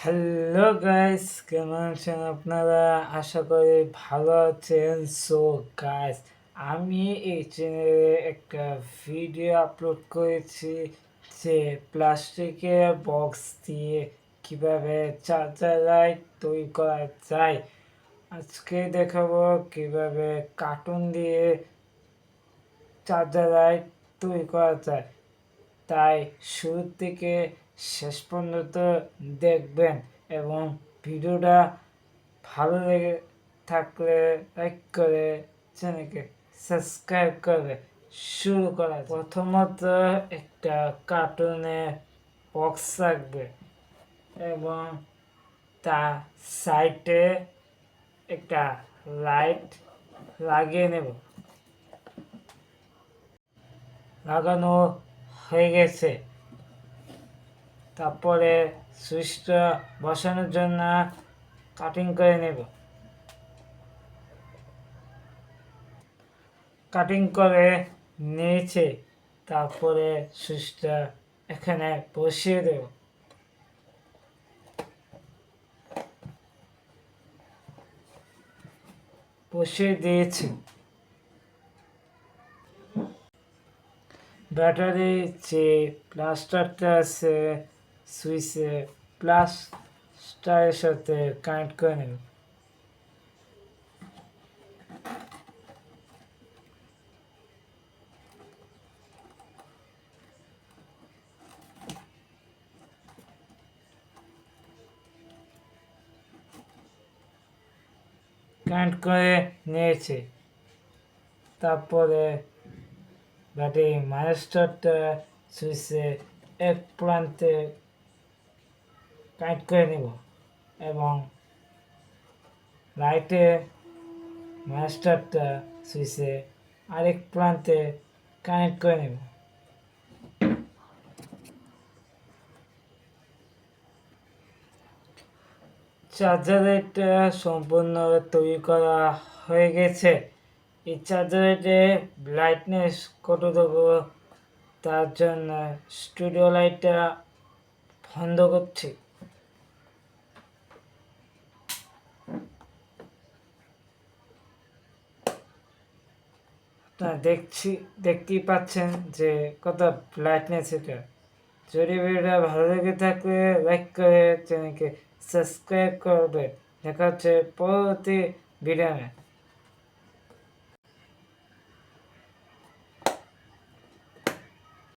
Hello guys, কেমন আছেন আপনারা? আশা করি ভালো আছেন। সো গাইস, আমি এই চ্যানেলে একটা ভিডিও আপলোড করেছি যে প্লাস্টিকের বক্স দিয়ে কিভাবে চার্জার লাইট তৈরি করা যায়। আজকে দেখাবো কিভাবে কার্টুন দিয়ে চার্জার লাইট তৈরি করা যায়। তাই শুরু থেকে শেষ পর্যন্ত দেখবেন এবং ভিডিওটা ভালো লেগে থাকলে লাইক করে চ্যানেলকে সাবস্ক্রাইব করবে। শুরু করা যাক। প্রথমত একটা কার্টুনে বক্স রাখবে এবং তার সাইডে একটা লাইট লাগিয়ে নেব। লাগানো হয়ে গেছে। তারপরে সুইচটা বসানোর জন্য কাটিং করে নেব। কাটিং করে নিয়েছে, তারপরে সুইচটা এখানে বসিয়ে দেব। বসিয়ে দিয়েছি। ব্যাটারি যে প্লাস্টারটা আছে সুইচে প্লাস্টারের সাথে কানেক্ট করে নেব। কানেক্ট করে নিয়েছি। তারপরে ব্যাটারি মাইনাসটা সুইচে এক প্রান্তে কানেক্ট করে নেব এবং লাইটের মাস্টারটা সুইচে আরেক প্রান্তে কানেক্ট করে নেব। চার্জারটা সম্পূর্ণ তৈরি করা হয়ে গেছে। এই চার্জারে ব্রাইটনেস কত দেবো তার জন্য স্টুডিও লাইটটা বন্ধ করছি। দেখতেই পাচ্ছেন যে কত ব্রাইটনেস এটা। যদি ভিডিওটা ভালো লেগে থাকলে লাইক করে চ্যানেলকে সাবস্ক্রাইব করবে। দেখা হচ্ছে পরবর্তী ভিডিও।